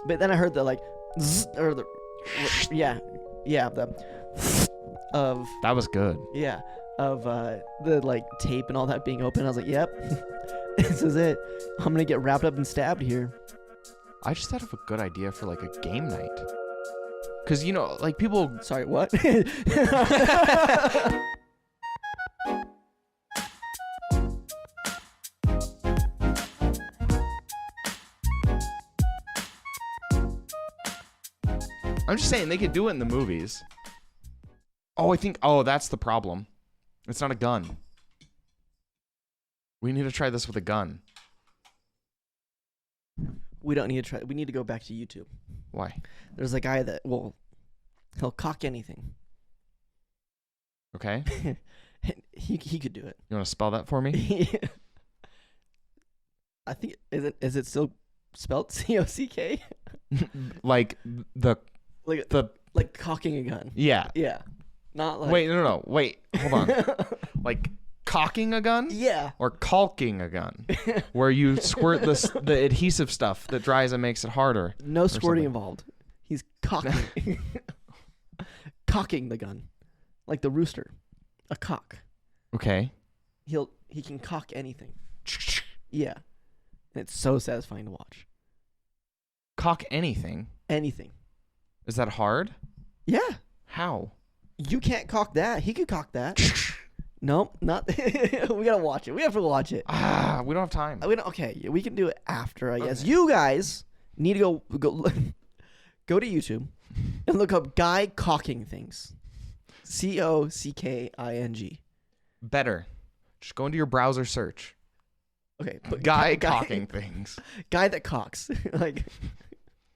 But then I heard the like, zzz, or the, yeah, the of That was good. yeah of the like tape and all that being open. I was like, yep, this is it. I'm gonna get wrapped up and stabbed here. I just thought of a good idea for like a game night. Cause you know, like people. Sorry, what? I'm just saying they could do it in the movies. Oh, that's the problem. It's not a gun. We need to try this with a gun. We don't need to try. We need to go back to YouTube. Why? There's a guy that he'll cock anything. Okay. he could do it. You want to spell that for me? I think is it still spelled COCK? Like like cocking a gun. Yeah. Yeah. Not like Wait, no. Wait, hold on. Like cocking a gun? Yeah. Or caulking a gun, where you squirt the adhesive stuff that dries and makes it harder. No squirting something. involved. He's cocking cocking the gun. Like the rooster. A cock. Okay. He can cock anything. Yeah. And it's so satisfying to watch. Cock anything? Anything. Is that hard? Yeah. How? You can't cock that. He could cock that. Nope, not. We gotta watch it. We have to watch it. We don't have time. Okay, we can do it after, I guess. Okay. You guys need to go go to YouTube and look up guy cocking things. COCKING. Better. Just go into your browser search. Okay. Guy cocking things. Guy that cocks. Like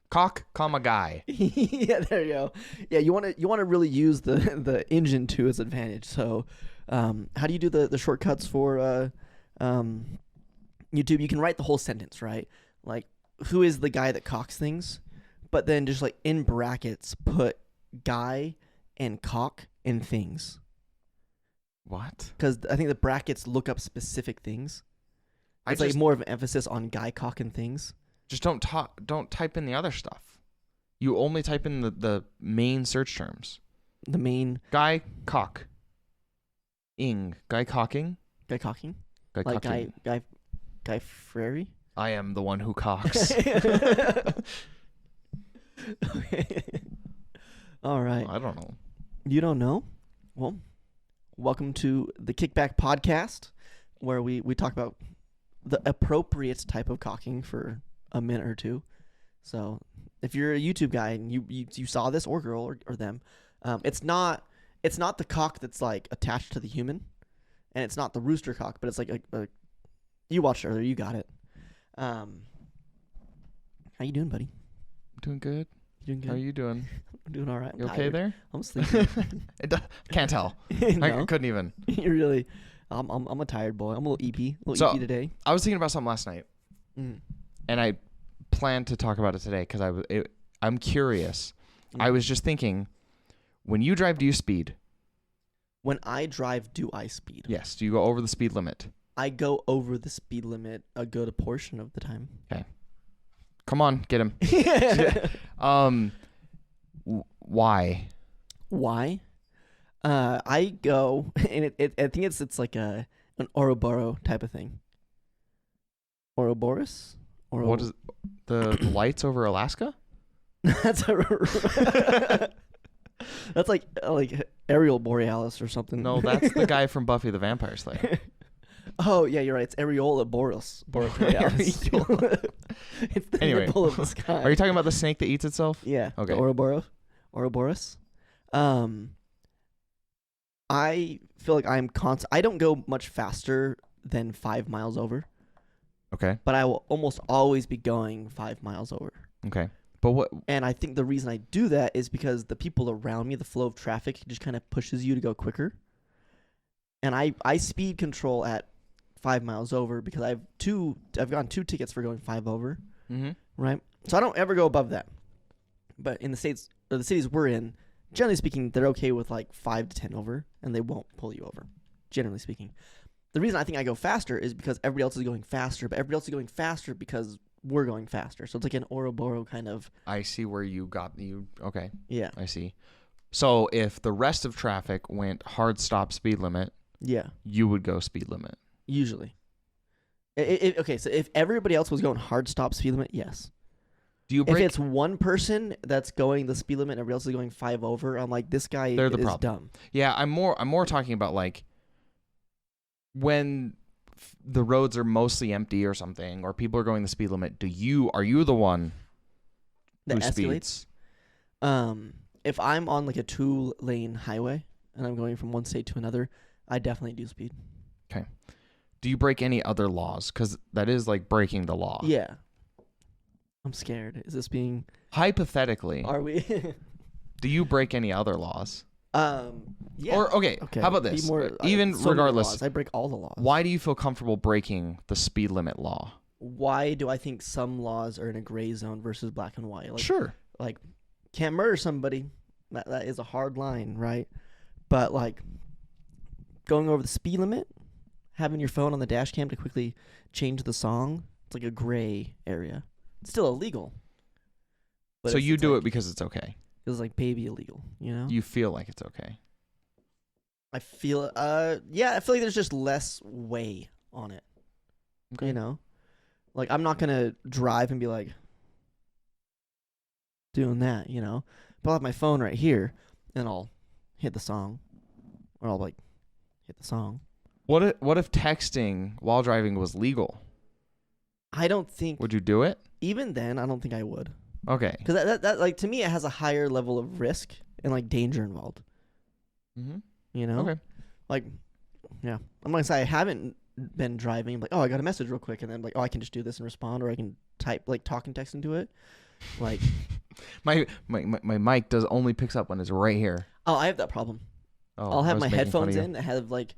Cock, comma, guy. yeah, there you go. Yeah, you want to really use the engine to its advantage. So, how do you do the shortcuts for YouTube? You can write the whole sentence, right? Like, who is the guy that cocks things? But then just like in brackets, put guy and cock and things. What? Because I think the brackets look up specific things. It's like more of an emphasis on guy, cock, and things. Just don't type in the other stuff. You only type in the main search terms. The main Guy cock. Guy cocking. guy cocking, Guy like cocking. guy Frary. I am the one who cocks. Okay. All right. I don't know. You don't know? Well, welcome to the Kickback podcast, where we talk about the appropriate type of cocking for a minute or two. So if you're a YouTube guy and you saw this, or girl or them, it's not the cock that's like attached to the human, and it's not the rooster cock, but it's like a you watched earlier, you got it. How you doing, buddy? Doing good. You doing good? How are you doing? I'm doing all right. You okay tired. there? I'm sleeping. Can't tell. No. I couldn't even. You're really. I'm a tired boy. I'm a little EP today. I was thinking about something last night, and I planned to talk about it today because I'm curious. I was just thinking, when you drive, do you speed? When I drive, do I speed? Yes. Do you go over the speed limit? I go over the speed limit a good portion of the time. Okay. Come on, get him. Why? Why? I go, and I think it's like an Ouroboros type of thing. Ouroboros? What is the lights over Alaska? That's that's like Ariel Borealis or something. No, that's the guy from Buffy the Vampire Slayer. Oh yeah, you're right. It's Areola Borealis. Borealis. It's the Anyway, nipple of the sky. Are you talking about the snake that eats itself? Yeah. Okay. The Ouroboros. I feel like I'm I don't go much faster than 5 miles over, Okay. but I will almost always be going 5 miles over. Okay. But what? And I think the reason I do that is because the people around me, the flow of traffic, just kind of pushes you to go quicker. And I speed control at 5 miles over because I've gotten 2 tickets for going 5 over. Mm-hmm. Right? So I don't ever go above that. But in the states or the cities we're in, generally speaking, they're okay with like 5 to 10 over, and they won't pull you over, generally speaking. The reason I think I go faster is because everybody else is going faster, but everybody else is going faster because we're going faster. So it's like an Ouroboros kind of. I see where you got you. Okay, Yeah. I see. So if the rest of traffic went hard stop speed limit, Yeah. you would go speed limit. Usually. Okay, so if everybody else was going hard stop speed limit, yes. Do you If break? it's one person that's going the speed limit and everybody else is going 5 over, I'm like, this guy They're the is problem. dumb. Yeah, I'm more talking about like when the roads are mostly empty or something, or people are going the speed limit. Are you the one That who escalates. speeds? If I'm on like a 2-lane highway and I'm going from one state to another, I definitely do speed. Do you break any other laws? Because that is like breaking the law. Yeah. I'm scared. Is this being? Hypothetically, Are we? do you break any other laws? Yeah. Or okay, how about Be this? more- Even so many regardless, laws. I break all the laws. why do you feel comfortable breaking the speed limit law? Why do I think some laws are in a gray zone versus black and white? Like, Sure. like can't murder somebody. That is a hard line, right? But like going over the speed limit, having your phone on the dash cam to quickly change the song, it's like a gray area. It's still illegal. So you do it because it's okay. It's like baby illegal, you know? You feel like it's okay. I feel yeah, I feel like there's just less way on it. Okay. You know? Like I'm not gonna drive and be like doing that, you know? But I'll have my phone right here and I'll hit the song. Or I'll like hit the song. What if texting while driving was legal? I don't think Would you do it? even then I don't think I would. Okay. Because that like to me it has a higher level of risk and like danger involved. Mm-hmm. You know? Okay. Like yeah. I'm gonna say I haven't been driving, like, oh I got a message real quick and then like, oh I can just do this and respond, or I can type like talk and text into it. Like my mic only picks up when it's right here. oh I have that problem. Oh, I'll I have was my making fun headphones of you. in that have like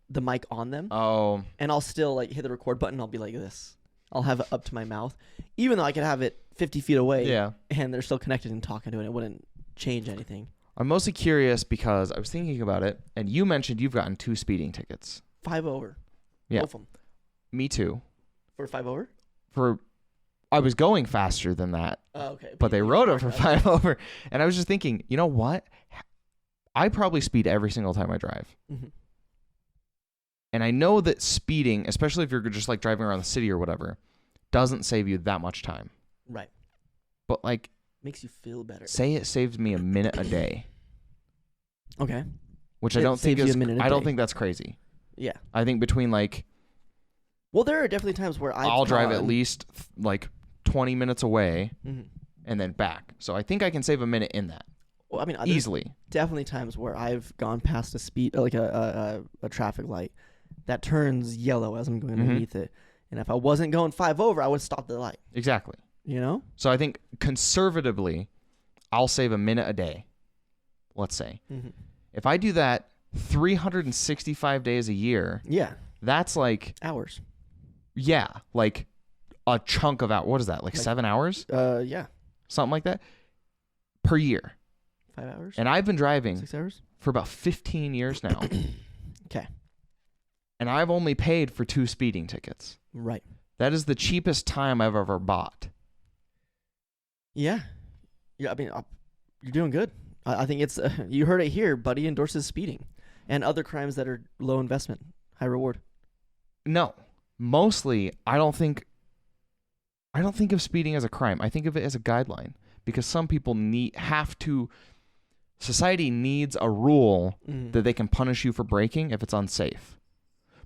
the mic on them. Oh. And I'll still like hit the record button. I'll be like this. I'll have it up to my mouth, even though I could have it 50 feet away. Yeah. And they're still connected and talking to it. It wouldn't change anything. I'm mostly curious because I was thinking about it, and you mentioned you've gotten 2 speeding tickets. 5 over. Yeah. Both of them. Me too. For 5 over? I was going faster than that, Oh, okay. but they you wrote it marked for that. 5 over, and I was just thinking, you know what? I probably speed every single time I drive. Mhm. And I know that speeding, especially if you're just like driving around the city or whatever, doesn't save you that much time. Right. But like, Makes you feel better. say it saves me a minute a day, Okay. which I It don't think saves you is. a minute a I don't day. think that's crazy. Yeah. I think between like Well, there are definitely times where I'll drive at least like 20 minutes away Mhm. and then back. So I think I can save a minute in that Well, I mean, there's easily. definitely times where I've gone past a speed, like a traffic light that turns yellow as I'm going Mhm. underneath it. And if I wasn't going 5 over, I would stop the light. Exactly. You know? So I think conservatively, I'll save a minute a day. Let's say. Mm-hmm. If I do that 365 days a year, Yeah. that's like, Hours. yeah, like a chunk of out. What is that? Like 7 hours? Yeah. Something like that per year. 5 hours. And I've been driving 6 hours. for about 15 years now. Okay. And I've only paid for 2 speeding tickets. Right. That is the cheapest time I've ever bought. Yeah. Yeah. I mean, you're doing good. I think it's. You heard it here. Buddy endorses speeding and other crimes that are low investment, high reward. No, mostly I don't think of speeding as a crime. I think of it as a guideline because some people society needs a rule that they can punish you for breaking if it's unsafe.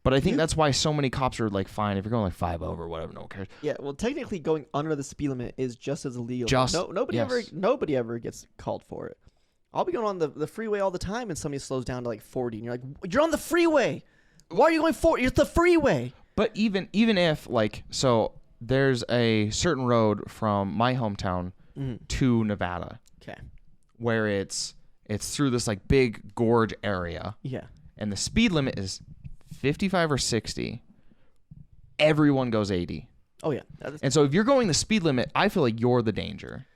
But I think Yeah. that's why so many cops are like, fine, if you're going like 5 over, whatever, no one cares. Yeah. Well, technically, going under the speed limit is just as illegal. Nobody yes. ever gets called for it. I'll be going on the freeway all the time, and somebody slows down to like 40, and you're like, "You're on the freeway. Why are you going 40? It's the freeway." But even if like, so there's a certain road from my hometown to Nevada Okay. where it's through this like big gorge area. Yeah. And the speed limit is 55 or 60. Everyone goes 80. Oh yeah. And so if you're going the speed limit, I feel like you're the danger.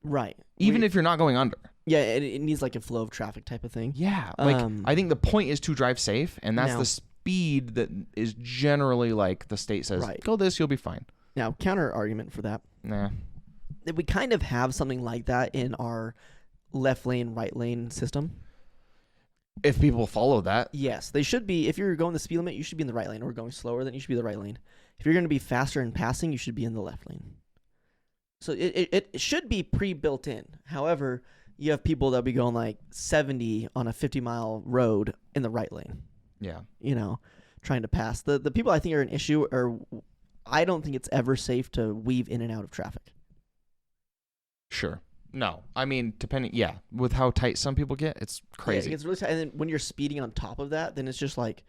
Right. Even if you're not going under. Yeah, it needs like a flow of traffic type of thing. Yeah. Like I think the point is to drive safe, and that's Now- the speed that is generally like the state says, Right. go this, you'll be fine. Now, counter argument for that. Nah. That we kind of have something like that in our left lane, right lane system. If people follow that. Yes, they should be. If you're going the speed limit, you should be in the right lane. Or going slower, then you should be in the right lane. If you're going to be faster in passing, you should be in the left lane. So it should be pre-built in. However, you have people that'll be going like 70 on a 50-mile road in the right lane. Yeah. You know, trying to pass. The people I think are an issue are, I don't think it's ever safe to weave in and out of traffic. Sure. No. I mean, depending, yeah. With how tight some people get, it's crazy. Yeah, it gets really tight. And then when you're speeding on top of that, then it's just like,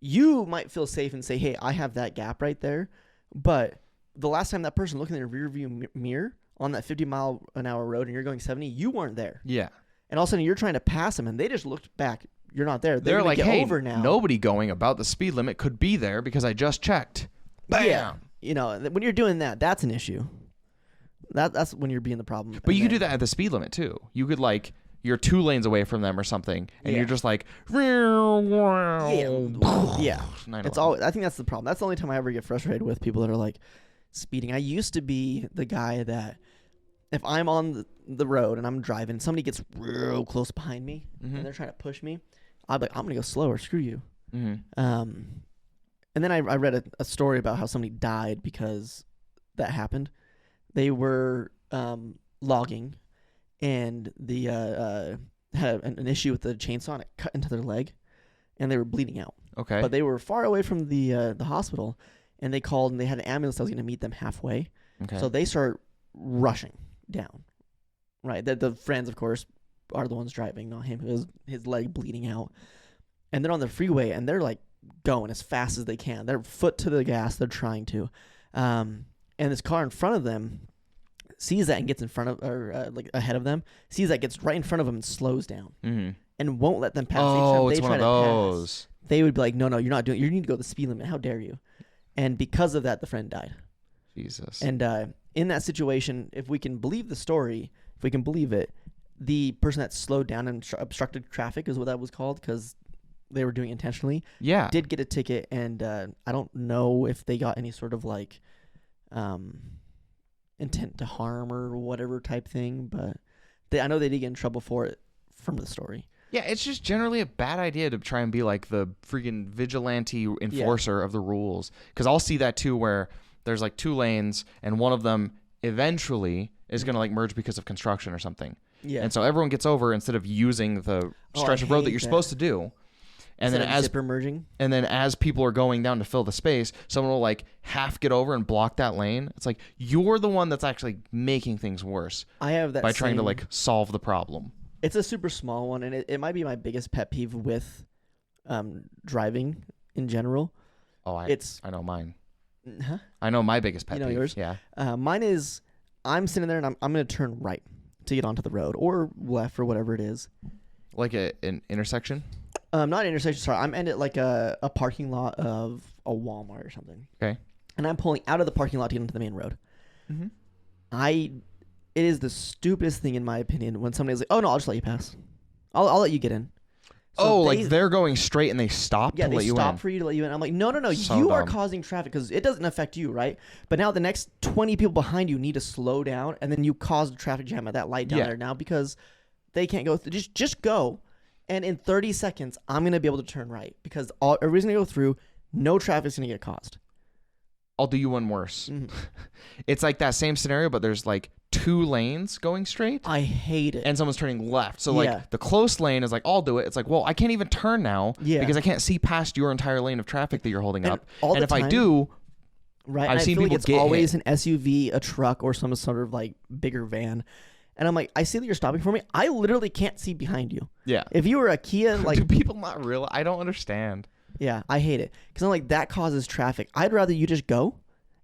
you might feel safe and say, hey, I have that gap right there. But the last time that person looked in their rear view mirror on that 50-mile-an-hour road and you're going 70, you weren't there. Yeah. And all of a sudden you're trying to pass them and they just looked back. You're not there. They're like, get hey, over now. Nobody going about the speed limit could be there because I just checked. Bam. Yeah. You know, when you're doing that, that's an issue. That's when you're being the problem. But you could do that at the speed limit too. You could like, you're 2 lanes away from them or something, and you're just like, yeah. It's all. I think that's the problem. That's the only time I ever get frustrated with people that are like speeding. I used to be the guy that if I'm on the road and I'm driving, somebody gets real close behind me and they're trying to push me, I'm like, I'm gonna go slower. Screw you. And then I read a story about how somebody died because that happened. They were logging, and the had an issue with the chainsaw, and it cut into their leg, and they were bleeding out. Okay. But they were far away from the hospital, and they called, and they had an ambulance that was going to meet them halfway. Okay. So they start rushing down. Right. The friends, of course, are the ones driving, not him. His leg bleeding out, and they're on the freeway, and they're like going as fast as they can. They're foot to the gas. They're trying to. And this car in front of them sees that and gets in front of, or like ahead of them, sees that, gets right in front of them and slows down and won't let them pass. Oh, they it's one of those. Pass, they would be like, no, you're not doing. You need to go the speed limit. How dare you? And because of that, the friend died. Jesus. And in that situation, if we can believe the story, if we can believe it, the person that slowed down and obstructed traffic is what that was called because they were doing it intentionally. Yeah. Did get a ticket, and I don't know if they got any sort of like intent to harm or whatever type thing, but I know they did get in trouble for it from the story. Yeah, it's just generally a bad idea to try and be like the freaking vigilante enforcer of the rules. Because I'll see that too, where there's like 2 lanes and one of them eventually is going to like merge because of construction or something. Yeah. And so everyone gets over instead of using the stretch of road that you're supposed to do. And then as zipper merging, and then as people are going down to fill the space, someone will like half get over and block that lane. It's like you're the one that's actually making things worse. I have that by trying to like solve the problem. It's a super small one, and it might be my biggest pet peeve with driving in general. Oh, I know mine. Huh? I know my biggest pet peeve. Yours? Yeah. Mine is I'm sitting there and I'm going to turn right to get onto the road or left or whatever it is. Like an intersection. Not an intersection, sorry. I'm at like a parking lot of a Walmart or something. Okay. And I'm pulling out of the parking lot to get into the main road. It is the stupidest thing in my opinion when somebody's like, oh no, I'll just let you pass. I'll let you get in. So like they're going straight and they stop to let you in. Yeah, they stop for you to let you in. I'm like, no. So you dumb. are causing traffic because it doesn't affect you, right? But now the next 20 people behind you need to slow down, and then you cause a traffic jam at that light down there now because they can't go. Just go. And in 30 seconds, I'm going to be able to turn right because everybody's going to go through. No traffic's going to get caused. I'll do you one worse. It's like that same scenario, but there's like 2 lanes going straight. I hate it. And someone's turning left. So like the close lane is like, I'll do it. It's like, well, I can't even turn now because I can't see past your entire lane of traffic that you're holding up. And if I do, right, I've seen people get hit. Always an SUV, a truck, or some sort of like bigger van. And I'm like, I see that you're stopping for me. I literally can't see behind you. Yeah. If you were a Kia, like... Do people not realize? I don't understand. Yeah, I hate it. Because I'm like, that causes traffic. I'd rather you just go,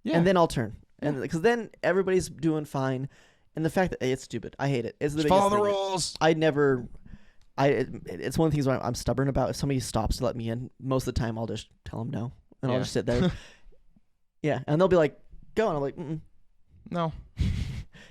and then I'll turn. And because then everybody's doing fine. And the fact that it's stupid. I hate it. It's the biggest follow the thing. rules. It's one of the things where I'm stubborn about. If somebody stops to let me in, most of the time I'll just tell them no. And I'll just sit there. And they'll be like, go. And I'm like, no.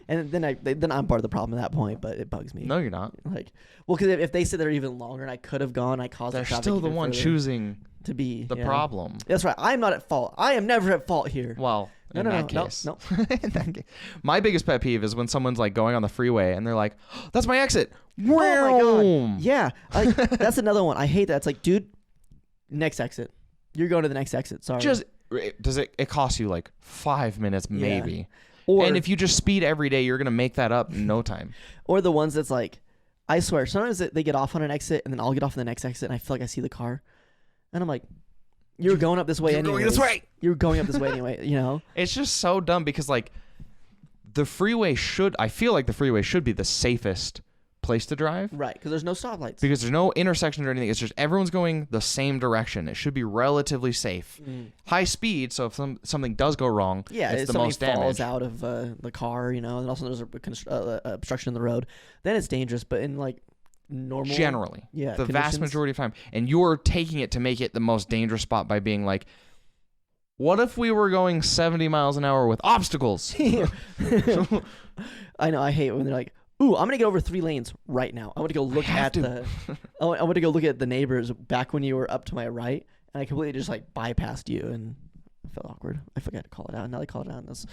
And then I'm part of the problem at that point, but it bugs me. No, you're not. Like, well, because if they sit there even longer and I could have gone, I caused the traffic. They're still the one choosing to be the problem. That's right. I'm not at fault. I am never at fault here. Well, In that case. No. In that case. My biggest pet peeve is when someone's like going on the freeway and they're like, oh, that's my exit. Oh my God. Yeah. That's another one. I hate that. It's like, dude, next exit. You're going to the next exit. Sorry. It costs you like 5 minutes maybe. Yeah. Or, and if you just speed every day, you're going to make that up in no time. Or the ones that's like, I swear, sometimes they get off on an exit and then I'll get off on the next exit and I feel like I see the car. And I'm like, you're going up this way anyway. You're going up this way anyway, you know? It's just so dumb because like I feel like the freeway should be the safest place to drive. Right, because there's no stoplights. Because there's no intersections or anything. It's just everyone's going the same direction. It should be relatively safe. High speed, so if something does go wrong, it's the most damage. Falls out of the car, you know, and also there's a obstruction in the road, then it's dangerous. But in like normal, generally, the vast majority of time, and you're taking it to make it the most dangerous spot by being like, what if we were going 70 miles an hour with obstacles? I know, I hate it when they're like, ooh, I'm gonna get over 3 lanes right now. I want to go look at I want to go look at the neighbors back when you were up to my right, and I completely just like bypassed you, and it felt awkward. I forgot to call it out. Now they call it out in this.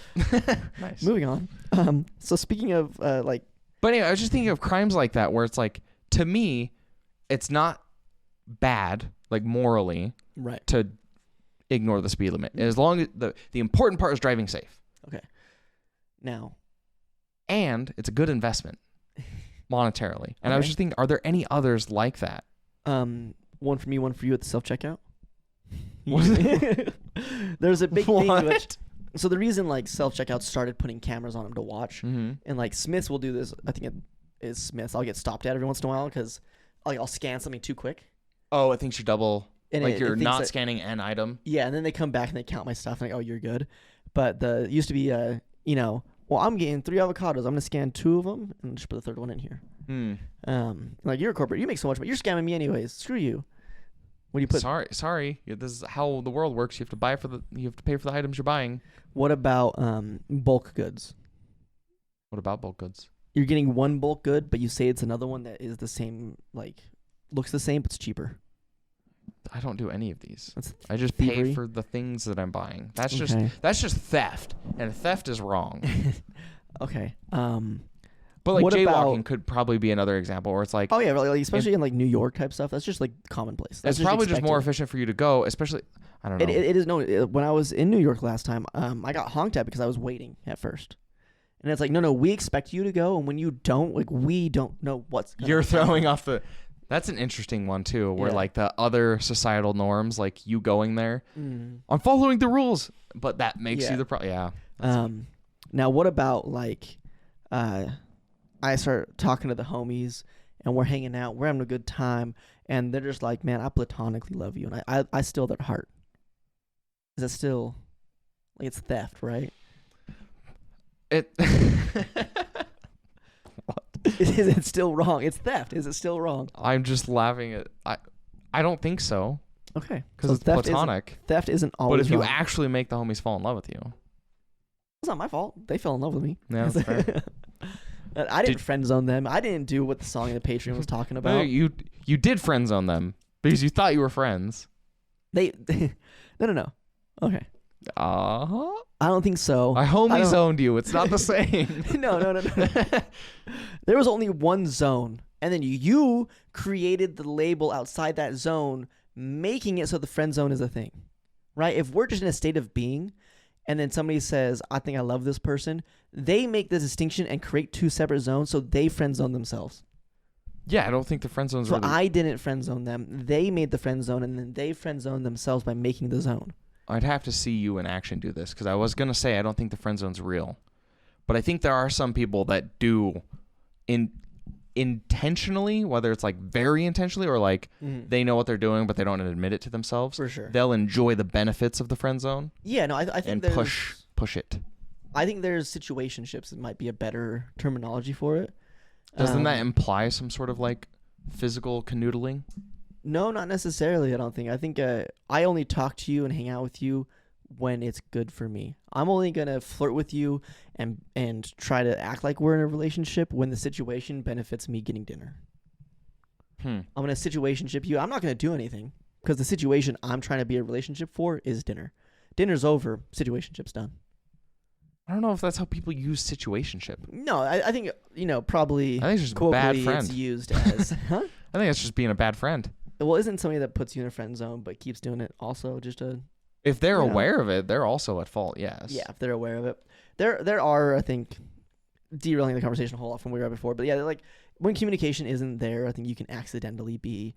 Nice. Moving on. So speaking of like, but anyway, I was just thinking of crimes like that where it's like, to me, it's not bad, like morally, right, to ignore the speed limit as long as the important part is driving safe. Okay. Now. And it's a good investment monetarily. And I was just thinking, are there any others like that? One for me, one for you at the self-checkout. There's a big thing. So the reason like self-checkout started putting cameras on them to watch, and like Smith's will do this. I think it is Smith's. I'll get stopped at every once in a while because I'll scan something too quick. Oh, it thinks you double, and like you're not scanning an item. Yeah, and then they come back and they count my stuff and like, oh, you're good. But the used to be, well, I'm getting 3 avocados. I'm gonna scan 2 of them and just put the third one in here. Like, you're a corporate. You make so much, but you're scamming me anyways. Screw you. What do you put? Sorry. This is how the world works. You have to pay for the items you're buying. What about bulk goods? What about bulk goods? You're getting one bulk good, but you say it's another one that is the same, like looks the same, but it's cheaper. I don't do any of these. That's I just pay for the things that I'm buying. That's just theft, and theft is wrong. Okay. But like jaywalking could probably be another example where it's like, oh yeah, really, especially in like New York type stuff. That's just like commonplace. It's probably just more efficient for you to go, especially. I don't know. It is when I was in New York last time, I got honked at because I was waiting at first. And it's like, no, we expect you to go, and when you don't, like, we don't know what's going on. You're throwing off the. That's an interesting one too, where like the other societal norms, like you going there, I'm following the rules, but that makes you the problem. Yeah. Now what about like, I start talking to the homies, and we're hanging out, we're having a good time, and they're just like, man, I platonically love you, and I steal their heart. Is it still, like, it's theft, right? It. What? Is it still wrong? It's theft. Is it still wrong? I'm just laughing at. I don't think so. Okay. Because it's platonic. Theft isn't always. But if wrong. you actually make the homies fall in love with you, it's not my fault. They fell in love with me. Yeah, that's fair. I didn't friend zone them. I didn't do what the song in the Patreon was talking about. No, you did friend zone them because you thought you were friends. No. Okay. Uh-huh. I don't think so. I homie zoned you. It's not the same. No. There was only one zone, and then you created the label outside that zone, making it so the friend zone is a thing, right? If we're just in a state of being, and then somebody says, I think I love this person, they make the distinction and create 2 separate zones, so they friend zone themselves. Yeah, I don't think the friend zone's so really... I didn't friend zone them. They made the friend zone, and then they friend zoned themselves by making the zone. I'd have to see you in action do this, because I was going to say I don't think the friend zone's real. But I think there are some people that do intentionally, whether it's like very intentionally or like they know what they're doing, but they don't admit it to themselves. For sure. They'll enjoy the benefits of the friend zone. Yeah, no, I think and push it. I think there's situationships that might be a better terminology for it. Doesn't that imply some sort of like physical canoodling? No, not necessarily, I don't think. I think I only talk to you and hang out with you when it's good for me. I'm only going to flirt with you and try to act like we're in a relationship when the situation benefits me getting dinner. I'm going to situationship you. I'm not going to do anything because the situation I'm trying to be a relationship for is dinner. Dinner's over, situationship's done. I don't know if that's how people use situationship. No, I think probably. I think it's just a bad friend. It's used as. Huh? I think it's just being a bad friend. Well, isn't somebody that puts you in a friend zone but keeps doing it also just a. If they're aware of it, they're also at fault. Yes. Yeah, if they're aware of it, there are, I think, derailing the conversation a whole lot from where we were before. But yeah, like when communication isn't there, I think you can accidentally be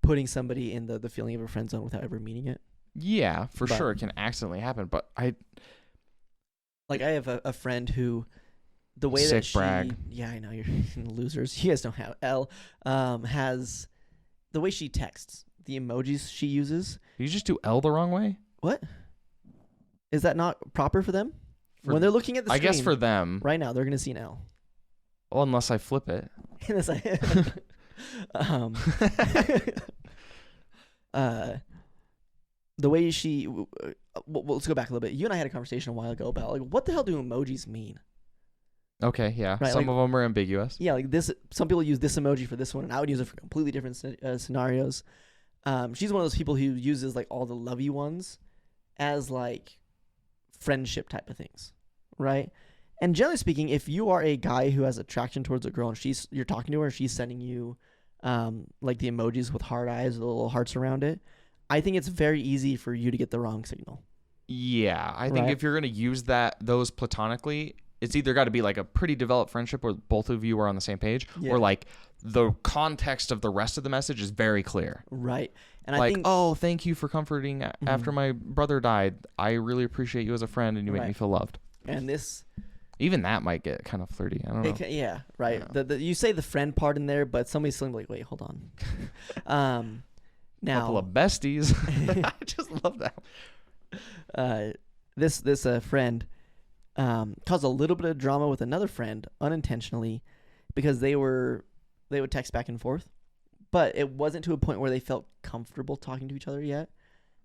putting somebody in the feeling of a friend zone without ever meaning it. Yeah, for sure, it can accidentally happen. But I have a friend who, the way that she, brag. Yeah, I know you're losers. You guys don't have has the way she texts, the emojis she uses. You just do L the wrong way. What? Is that not proper for them? When they're looking at the screen, I guess for them. Right now, they're going to see an L. Well, unless I flip it. Unless I... the way she... well, let's go back a little bit. You and I had a conversation a while ago about, like, what the hell do emojis mean? Okay, yeah. Right, some of them are ambiguous. Yeah, like this. Some people use this emoji for this one, and I would use it for completely different scenarios. She's one of those people who uses, like, all the lovey ones as, like, friendship type of things, right? And generally speaking, if you are a guy who has attraction towards a girl and you're talking to her and she's sending you like the emojis with heart eyes with the little hearts around it, I think it's very easy for you to get the wrong signal. Yeah, I think if you're going to use those platonically, it's either got to be like a pretty developed friendship where both of you are on the same page, or like the context of the rest of the message is very clear. Right. And like, I think, oh, thank you for comforting after my brother died. I really appreciate you as a friend, and you make me feel loved. And this... Even that might get kind of flirty. I don't know. Yeah, right. Yeah. You say the friend part in there, but somebody's still like, wait, hold on. Now, couple of besties. I just love that. This friend caused a little bit of drama with another friend unintentionally because they would text back and forth, but it wasn't to a point where they felt comfortable talking to each other yet.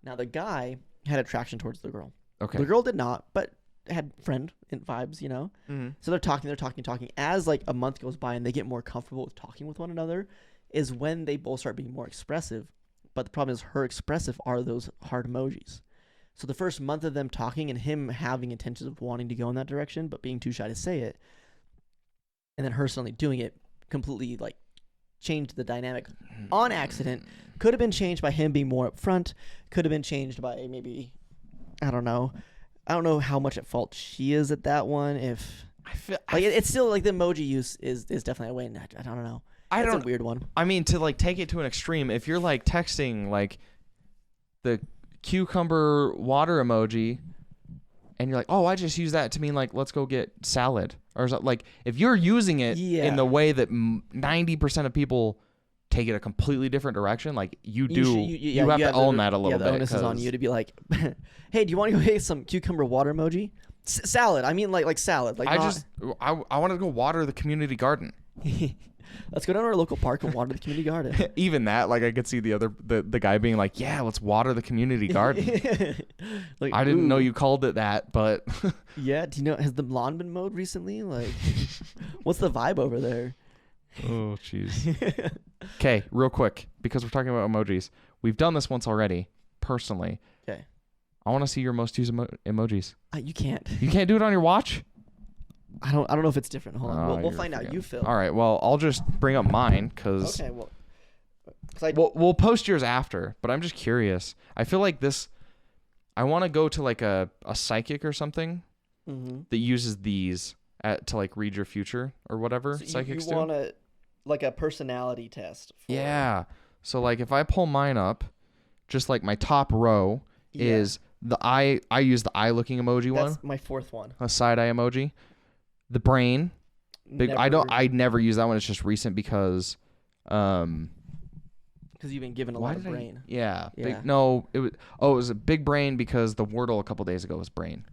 Now the guy had attraction towards the girl. Okay. The girl did not, but had friend vibes, Mm-hmm. So they're talking. As like a month goes by and they get more comfortable with talking with one another, is when they both start being more expressive. But the problem is her expressive are those heart emojis. So the first month of them talking and him having intentions of wanting to go in that direction, but being too shy to say it, and then her suddenly doing it, completely like changed the dynamic on accident. Could have been changed by him being more upfront. Could have been changed by maybe, I don't know how much at fault she is at that one. If it's still like the emoji use is definitely a way. I don't know. It's a weird one. I mean, to like take it to an extreme, if you're like texting like the cucumber water emoji, and you're like, oh, I just use that to mean like let's go get salad, or like if you're using it in the way that 90% of people take it a completely different direction, like you have to own that a little bit. The onus is on you to be like, hey, do you want to go get some cucumber water emoji? Salad. I mean, like salad. Like I want to go water the community garden. Let's go down to our local park and water the community garden. Even that, like I could see the guy being like, yeah, let's water the community garden. Like, I didn't know you called it that, but yeah. Do you know, has the lawn been mowed recently? Like, what's the vibe over there? Oh, jeez. Okay, real quick, because we're talking about emojis. We've done this once already, personally. Okay. I want to see your most used emojis. You can't. You can't do it on your watch? I don't know if it's different. Hold on. We'll find out. You, Phil. All right. Well, I'll just bring up mine because... Okay, well... We'll post yours after, but I'm just curious. I feel like this... I want to go to like a psychic or something that uses these to like read your future or whatever psychics do. You want to... Like a personality test. Yeah. So like if I pull mine up, just like my top row is the eye. I use the eye looking emoji one. That's my fourth one. A side eye emoji. The brain. I never use that one. It's just recent because you've been given a lot of brain. It was a big brain because the Wordle a couple days ago was brain.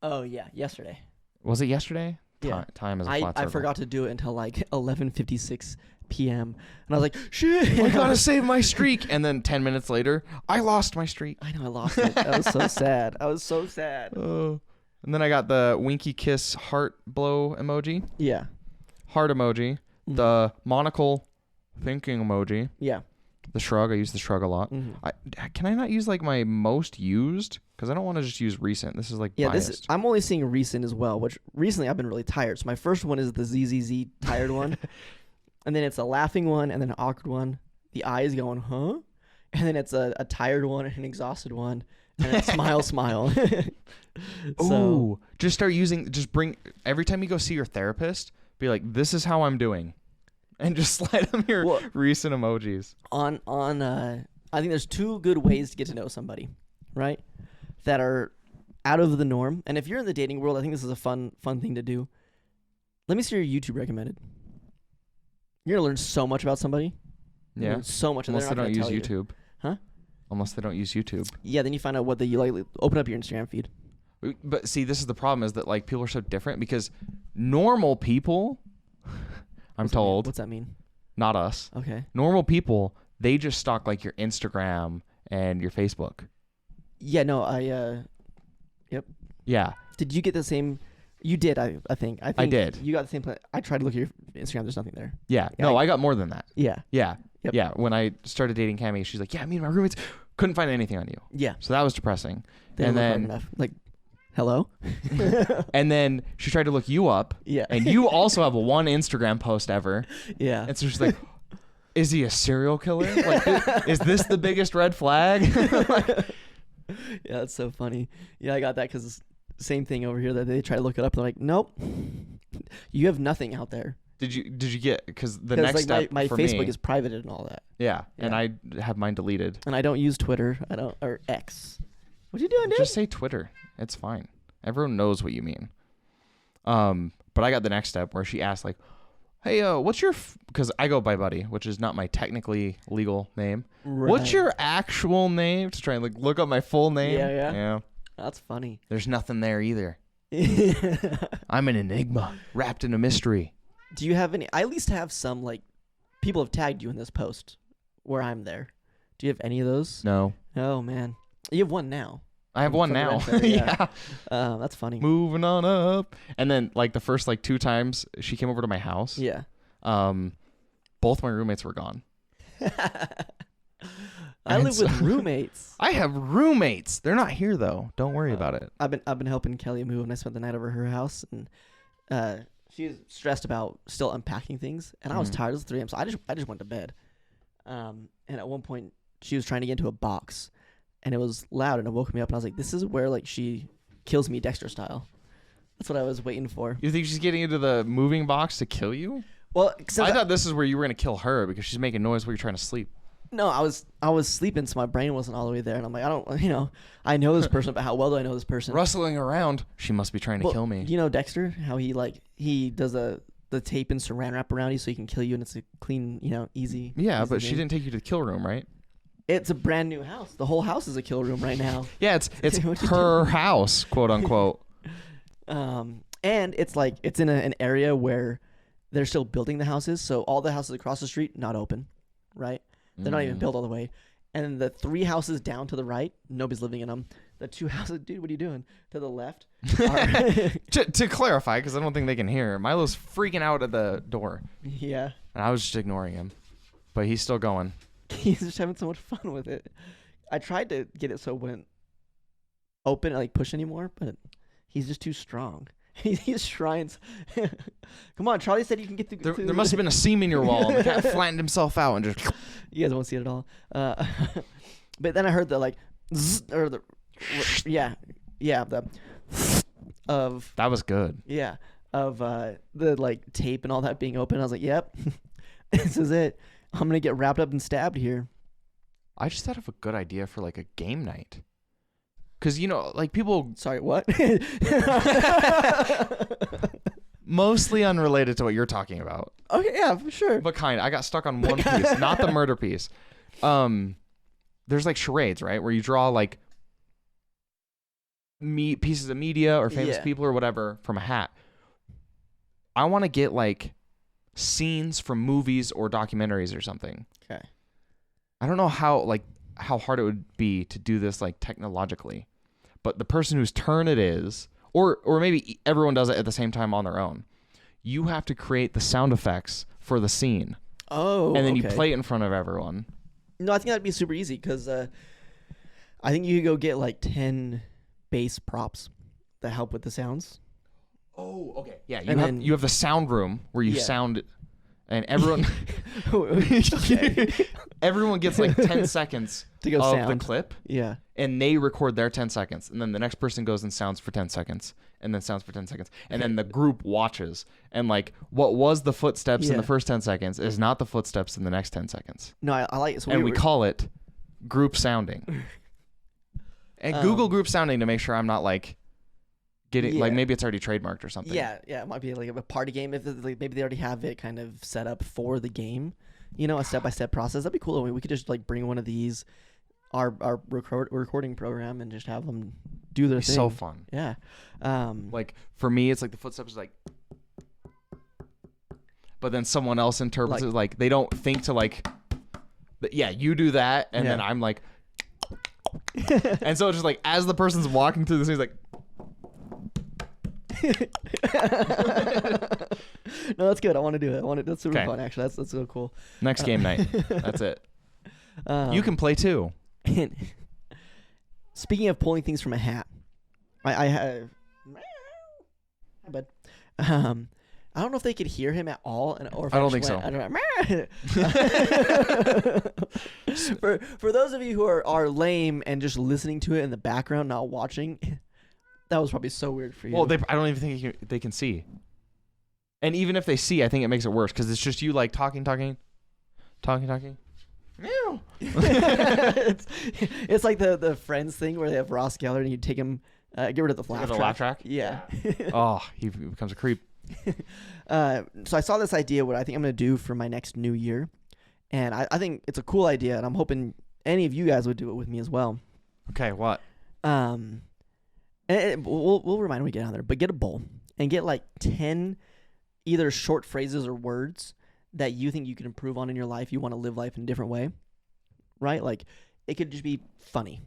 Oh yeah, yesterday. Was it yesterday? Yeah. Time is a flat circle. I forgot to do it until like 11:56 p.m. and I was like, shit, I gotta save my streak. And then 10 minutes later, I lost my streak. I know, I lost it. I was so sad. Oh. And then I got the winky kiss heart blow emoji. Yeah. Heart emoji. The monocle thinking emoji. Yeah. The Shrug. I use the Shrug a lot. Can I not use like my most used? Because I don't want to just use recent. This is like biased. I'm only seeing recent as well, which recently I've been really tired. So my first one is the ZZZ tired one. And then it's a laughing one and then an awkward one. The eyes going, huh? And then it's a tired one and an exhausted one. And then smile, smile. So just start using, bring, every time you go see your therapist, be like, this is how I'm doing. And just slide them your recent emojis. I think there's two good ways to get to know somebody, right? That are out of the norm. And if you're in the dating world, I think this is a fun thing to do. Let me see your YouTube recommended. You're going to learn so much about somebody. Yeah. So much. Unless they don't use YouTube. You. Huh? Unless they don't use YouTube. Yeah, then you find out what you like. Open up your Instagram feed. But see, this is the problem is that like people are so different because normal people, I'm told. What's that mean? Not us. Okay. Normal people, they just stalk like your Instagram and your Facebook. Yeah, no, yep. Yeah. Did you get the same? You did, I think. I did. You got the same. I tried to look at your Instagram. There's nothing there. Yeah. No, I got more than that. Yeah. Yeah. Yep. Yeah. When I started dating Cammie, she's like, yeah, me and my roommates couldn't find anything on you. Yeah. So that was depressing. And then, like, hello? And then she tried to look you up. Yeah. And you also have one Instagram post ever. Yeah. And so she's like, is he a serial killer? Like, is this the biggest red flag? Yeah, that's so funny. Yeah, I got that because same thing over here that they try to look it up. They're like, nope, you have nothing out there. Did you get because the next like step my for Facebook me, is private and all that. Yeah, and I have mine deleted. And I don't use Twitter. Or X. What you doing, dude? Just say Twitter. It's fine. Everyone knows what you mean. But I got the next step where she asked like, hey, what's your because I go by Buddy, which is not my technically legal name. Right. What's your actual name? To try and like look up my full name. Yeah. That's funny. There's nothing there either. I'm an enigma wrapped in a mystery. Do you have any? I at least have some like people have tagged you in this post where I'm there. Do you have any of those? No. Oh man, you have one now. I have one now. Yeah. That's funny. Moving on up. And then like the first like 2 times she came over to my house. Yeah. Both my roommates were gone. I live with roommates. I have roommates. They're not here though. Don't worry about it. I've been helping Kelly move, and I spent the night over her house, and she's stressed about still unpacking things, and I was tired. It was 3 a.m., so I just went to bed. And at one point, she was trying to get into a box, and it was loud, and it woke me up, and I was like, "This is where like she kills me Dexter style." That's what I was waiting for. You think she's getting into the moving box to kill you? Well, I thought this is where you were gonna kill her because she's making noise while you're trying to sleep. No, I was sleeping, so my brain wasn't all the way there, and I'm like, I know this person, but how well do I know this person? Rustling around, she must be trying to kill me. You know Dexter, how he does the tape and saran wrap around you so he can kill you, and it's a clean, easy. Yeah, easy but thing. she didn't take you to the kill room, right? It's a brand new house. The whole house is a kill room right now. Yeah, it's her house, quote unquote. And it's in an area where they're still building the houses, so all the houses across the street not open, right? They're not even built all the way. And the 3 houses down to the right, nobody's living in them. The 2 houses, dude, what are you doing? To the left. To clarify, because I don't think they can hear, Milo's freaking out at the door. Yeah. And I was just ignoring him. But he's still going. He's just having so much fun with it. I tried to get it so it wouldn't open, like push anymore, but he's just too strong. He's trying. Come on, Charlie said you can get through. There must have been a seam in your wall. And the cat flattened himself out and just. You guys won't see it at all. But then I heard the like, zzz, or the, the of. That was good. Yeah, of the like tape and all that being open. I was like, yep, this is it. I'm gonna get wrapped up and stabbed here. I just thought of a good idea for like a game night. Because, like people... Sorry, what? Mostly unrelated to what you're talking about. Okay, yeah, for sure. But I got stuck on one piece, not the murder piece. There's like charades, right? Where you draw like pieces of media or famous people or whatever from a hat. I want to get like scenes from movies or documentaries or something. Okay. I don't know how hard it would be to do this like technologically. But the person whose turn it is, or maybe everyone does it at the same time on their own, you have to create the sound effects for the scene. Oh, and then you play it in front of everyone. No, I think that'd be super easy because I think you could go get like 10 bass props that help with the sounds. Oh, okay. Yeah, And you have the sound room where you sound, and everyone everyone gets like 10 seconds to go of sound. the clip. Yeah. And they record their 10 seconds, and then the next person goes and sounds for 10 seconds, and then sounds for 10 seconds, and then the group watches. And like, what was the footsteps in the first 10 seconds is not the footsteps in the next 10 seconds. No, I like it. So and we call it group sounding. And Google group sounding to make sure I'm not like getting like maybe it's already trademarked or something. Yeah, it might be like a party game if like maybe they already have it kind of set up for the game. You know, a step-by-step process. That'd be cool. I mean, we could just like bring one of these. Our recording program and just have them do their thing. So fun. Yeah. Like for me, it's like the footsteps is like, but then someone else interprets it like they don't think to like, yeah, you do that, and then I'm like, and so it's just like as the person's walking through this, he's like. No, that's good. I want to do it. That's super fun. Actually, that's so cool. Next game night. That's it. You can play too. And speaking of pulling things from a hat, I have. Hi, bud. I don't know if they could hear him at all, or if I don't think so. I don't know. For those of you who are lame and just listening to it in the background, not watching, that was probably so weird for you. Well, I don't even think they can see. And even if they see, I think it makes it worse because it's just you like talking. Meow. It's like the Friends thing where they have Ross Geller and you take him, get rid of the laugh track. Yeah. Oh, he becomes a creep. So I saw this idea what I think I'm going to do for my next new year. And I think it's a cool idea, and I'm hoping any of you guys would do it with me as well. Okay, what? And we'll remind when we get on there, but get a bowl and get like 10 either short phrases or words that you think you can improve on in your life. You want to live life in a different way, right? Like it could just be funny,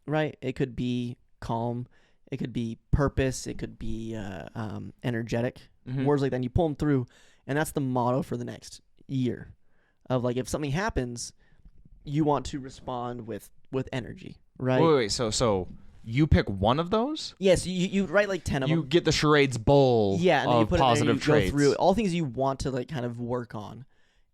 right? It could be calm. It could be purpose. It could be energetic. Words like that. And you pull them through, and that's the motto for the next year. Of like, if something happens, you want to respond with energy, right? Wait. So you pick one of those? Yes, you write like 10 of them. You get the charades bowl. Yeah, and then you put positive it there, traits. go through all things you want to like kind of work on,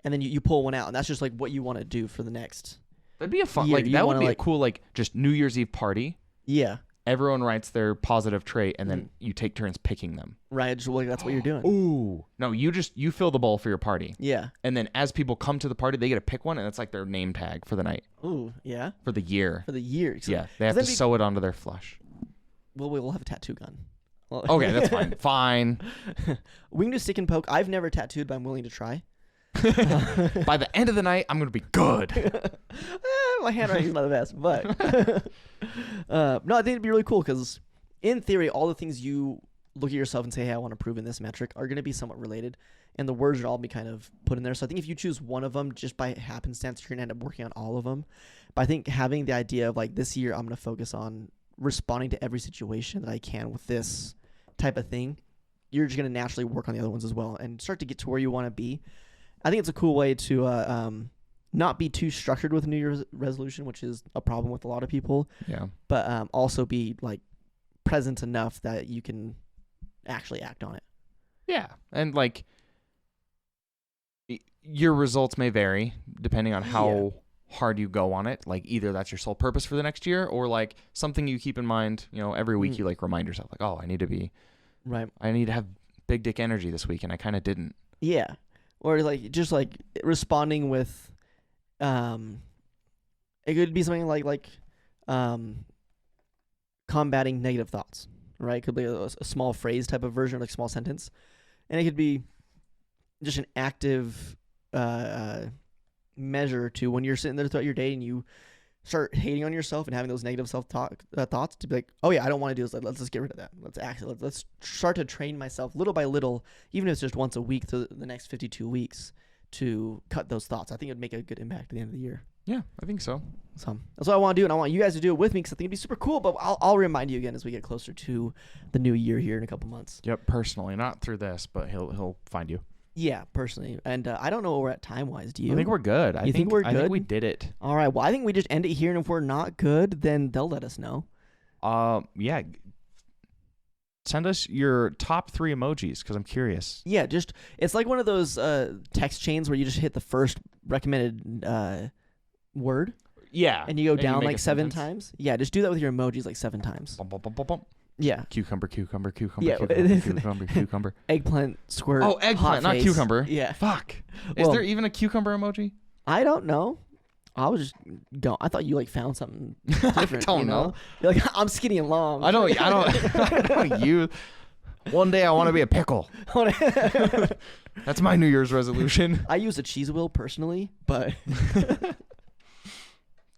and then you pull one out, and that's just like what you want to do for the next. That'd be a fun year. like that would be a cool like just New Year's Eve party. Yeah. Everyone writes their positive trait, and then you take turns picking them. Right, just like that's what you're doing. Ooh, no, you fill the bowl for your party. Yeah, and then as people come to the party, they get to pick one, and it's like their name tag for the night. Ooh, yeah, for the year. So, yeah, they have to sew it onto their flush. Well, we'll have a tattoo gun. Okay, that's fine. Fine. We can do stick and poke. I've never tattooed, but I'm willing to try. By the end of the night, I'm gonna be good. My handwriting's not the best, but no, I think it'd be really cool because, in theory, all the things you look at yourself and say, "Hey, I want to improve in this metric," are going to be somewhat related, and the words would all be kind of put in there. So I think if you choose one of them, just by happenstance, you're gonna end up working on all of them. But I think having the idea of like this year, I'm gonna focus on responding to every situation that I can with this type of thing, you're just gonna naturally work on the other ones as well and start to get to where you want to be. I think it's a cool way to not be too structured with a New Year's resolution, which is a problem with a lot of people. Yeah. But also be like present enough that you can actually act on it. Yeah, and like your results may vary depending on how hard you go on it. Like either that's your sole purpose for the next year, or like something you keep in mind. You know, every week you like remind yourself, like, oh, I need to have big dick energy this week, and I kind of didn't. Yeah. Or like just like responding with, it could be something like combating negative thoughts, right? It could be a small phrase type of version, like small sentence, and it could be just an active measure to when you're sitting there throughout your day and you start hating on yourself and having those negative thoughts to be like, oh yeah, I don't want to do this. Let's just get rid of that. Let's start to train myself little by little, even if it's just once a week through the next 52 weeks to cut those thoughts. I think it would make a good impact at the end of the year. Yeah, I think so. So that's what I want to do, and I want you guys to do it with me because I think it'd be super cool. But I'll remind you again as we get closer to the new year here in a couple months. Yep, personally, not through this, but he'll find you. Yeah, personally. And I don't know where we're at time-wise. Do you? I think we're good. You think we're I think good? we did it. All right. Well, I think we just end it here, and if we're not good, then they'll let us know. Yeah. Send us your top 3 emojis because I'm curious. Yeah, it's like one of those text chains where you just hit the first recommended word. Yeah. And you go down make like a 7 sentence. times. Yeah, just do that with your emojis like 7 times. Bum, bum, bum, bum, bum. Yeah. Cucumber. Yeah. Cucumber. Eggplant, squirt. Oh, eggplant, hot not face. cucumber. Yeah. Fuck. Is Well, there even a cucumber emoji? I don't know. I was just going. I thought you like found something different. don't you know. You're like, I'm skinny and long. I don't you. One day I want to be a pickle. That's my New Year's resolution. I use a cheese wheel personally, but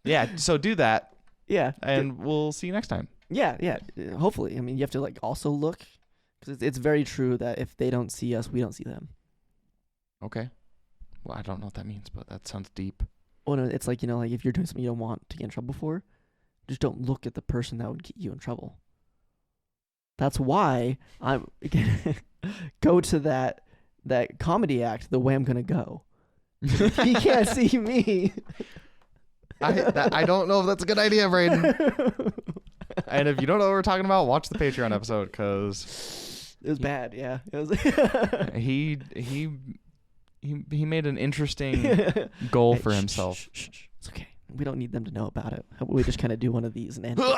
Yeah, so do that yeah. and we'll see you next time. Yeah. Hopefully. I mean, you have to like also look because it's very true that if they don't see us, we don't see them. Okay. Well, I don't know what that means, but that sounds deep. Oh no, it's like, like if you're doing something you don't want to get in trouble for, just don't look at the person that would get you in trouble. That's why I'm gonna go to that comedy act the way I'm gonna go. He can't see me. I don't know if that's a good idea, Braden. And if you don't know what we're talking about, watch the Patreon episode because it was bad. Yeah, it was. he made an interesting goal for himself. Shh. It's okay. We don't need them to know about it. How about we just kind of do one of these and end it?